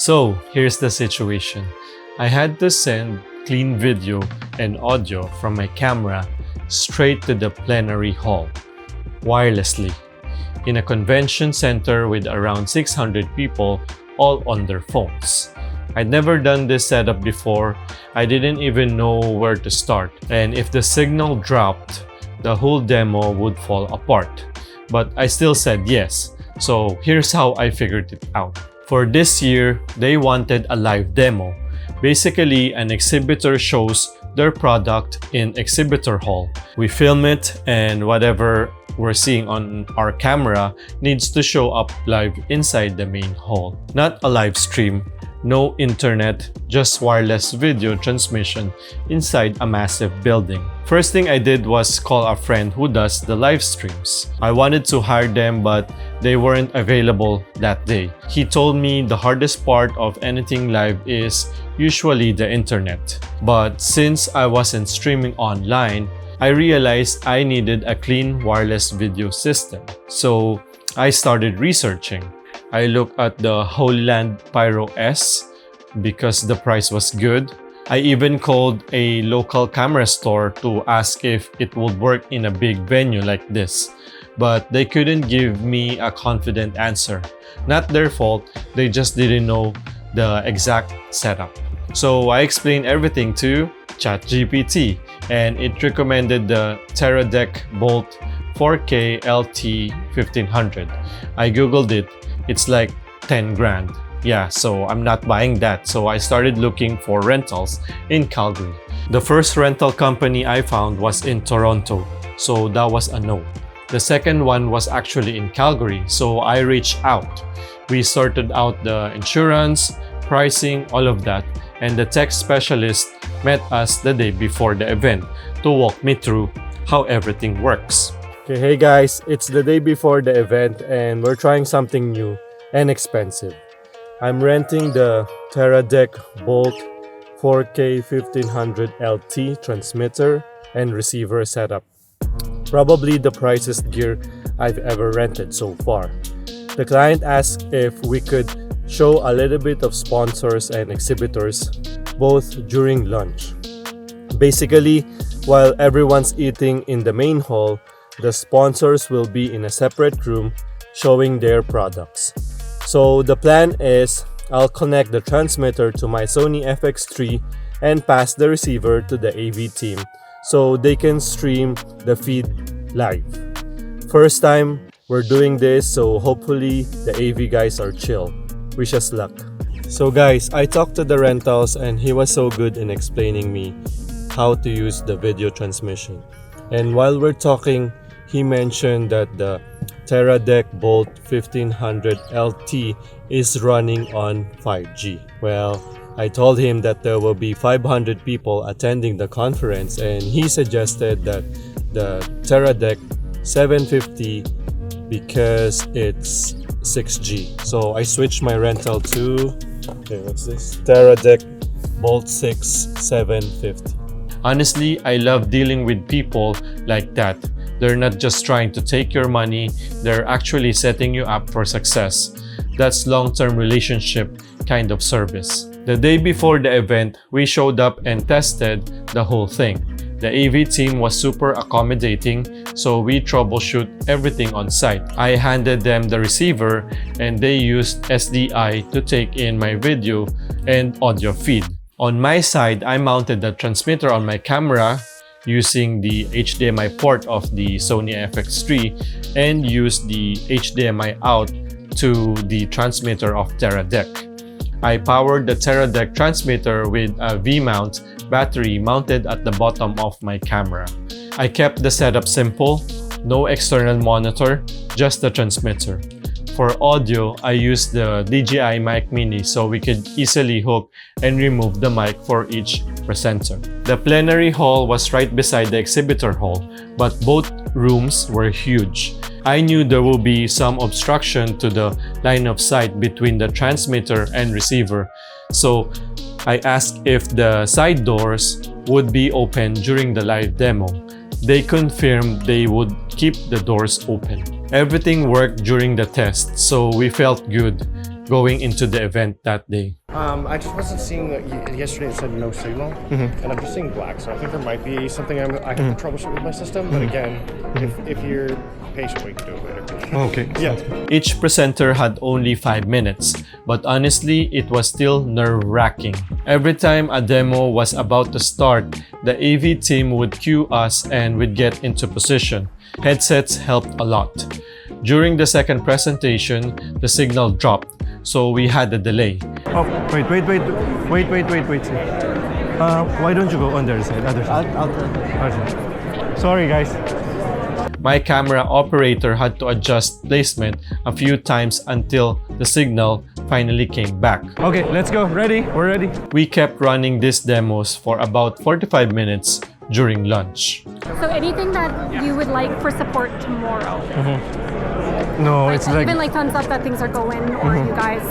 So here's the situation. I had to send clean video and audio from my camera straight to the plenary hall, wirelessly, in a convention center with around 600 people all on their phones. I'd never done this setup before. I didn't even know where to start, and if the signal dropped, the whole demo would fall apart. But I still said yes, so here's how I figured it out. For this year, they wanted a live demo. Basically, an exhibitor shows their product in exhibitor hall. We film it, and whatever we're seeing on our camera needs to show up live inside the main hall. Not a live stream, no internet, just wireless video transmission inside a massive building. First thing I did was call a friend who does the live streams. I wanted to hire them, but they weren't available that day. He told me the hardest part of anything live is usually the internet. But since I wasn't streaming online, I realized I needed a clean wireless video system. So I started researching. I looked at the Holy Land Pyro S because the price was good. I even called a local camera store to ask if it would work in a big venue like this, but they couldn't give me a confident answer. Not their fault, they just didn't know the exact setup. So I explained everything to ChatGPT, and it recommended the Teradek Bolt 4K LT 1500. I googled it. It's like 10 grand. Yeah, so I'm not buying that. So I started looking for rentals in Calgary. The first rental company I found was in Toronto, so that was a no. The second one was actually in Calgary, so I reached out. We sorted out the insurance, pricing, all of that, and the tech specialist met us the day before the event to walk me through how everything works. Okay, hey guys, it's the day before the event and we're trying something new and expensive. I'm renting the Teradek Bolt 4K 1500 LT transmitter and receiver setup. Probably the priciest gear I've ever rented so far. The client asked if we could show a little bit of sponsors and exhibitors both during lunch. Basically, while everyone's eating in the main hall, the sponsors will be in a separate room showing their products. So the plan is I'll connect the transmitter to my Sony FX3 and pass the receiver to the AV team so they can stream the feed live. First time we're doing this, so hopefully the AV guys are chill. Wish us luck. So guys, I talked to the rentals and he was so good in explaining me how to use the video transmission. And while we're talking, he mentioned that the Teradek Bolt 1500 LT is running on 5G. Well, I told him that there will be 500 people attending the conference, and he suggested that the Teradek 750 because it's 6G. So I switched my rental to, what's this? Teradek Bolt 6 750. Honestly, I love dealing with people like that. They're not just trying to take your money, they're actually setting you up for success. That's long-term relationship kind of service. The day before the event, we showed up and tested the whole thing. The AV team was super accommodating, so we troubleshoot everything on site. I handed them the receiver and they used SDI to take in my video and audio feed. On my side, I mounted the transmitter on my camera using the HDMI port of the Sony FX3 and used the HDMI out to the transmitter of Teradek. I powered the Teradek transmitter with a V-mount battery mounted at the bottom of my camera. I kept the setup simple, no external monitor, just the transmitter. For audio, I used the DJI Mic Mini so we could easily hook and remove the mic for each presenter. The plenary hall was right beside the exhibitor hall, but both rooms were huge. I knew there would be some obstruction to the line of sight between the transmitter and receiver, so I asked if the side doors would be open during the live demo. They confirmed they would keep the doors open. Everything worked during the test, so we felt good. going into the event that day. I just wasn't seeing yesterday it said no signal, and I'm just seeing black. So I think there might be something I have to troubleshoot with my system. But again, if you're patient, we can do it later. Okay. Yeah. Each presenter had only 5 minutes, but honestly, it was still nerve-wracking. Every time a demo was about to start, the AV team would cue us and we'd get into position. Headsets helped a lot. During the second presentation, the signal dropped, so we had a delay. Oh, wait. Why don't you go on the other side? Other side. Sorry, guys. My camera operator had to adjust placement a few times until the signal finally came back. Okay, let's go. Ready? We're ready. We kept running these demos for about 45 minutes during lunch. So anything that you would like for support tomorrow? No, Like, it's like... even like thumbs up that things are going, or you guys,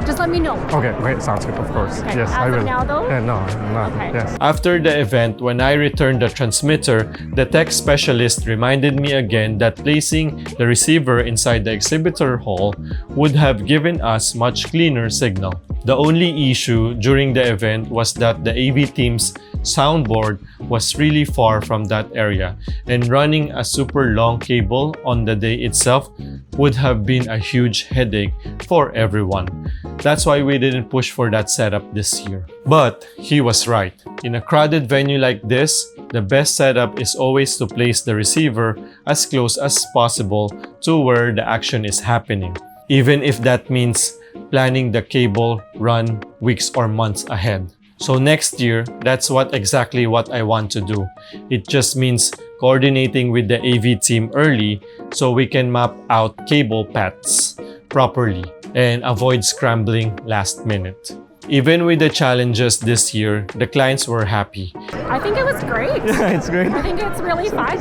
just let me know. Okay, sounds good, of course. Okay. Yes, As I of will. now, though? Yeah, no, not. Okay. Yes. After the event, when I returned the transmitter, the tech specialist reminded me again that placing the receiver inside the exhibitor hall would have given us much cleaner signal. The only issue during the event was that the AV team's soundboard was really far from that area, and running a super long cable on the day itself would have been a huge headache for everyone. That's why we didn't push for that setup this year. But he was right. In a crowded venue like this, the best setup is always to place the receiver as close as possible to where the action is happening, even if that means planning the cable run weeks or months ahead. So next year, that's exactly what I want to do. It just means coordinating with the AV team early so we can map out cable paths properly and avoid scrambling last minute. Even with the challenges this year, the clients were happy. I think it was great. Yeah, it's great. I think it's really fun.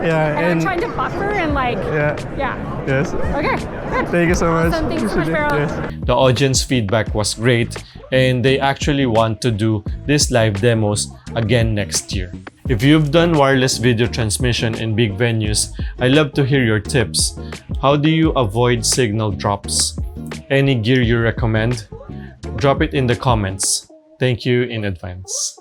Yeah, And I'm trying to buffer and like, yeah. Yes. Okay, good. Thank you so much. Awesome. Thanks so much, Farrell. Yes. The audience feedback was great, and they actually want to do these live demos again next year. If you've done wireless video transmission in big venues, I love to hear your tips. How do you avoid signal drops? Any gear you recommend? Drop it in the comments. Thank you in advance.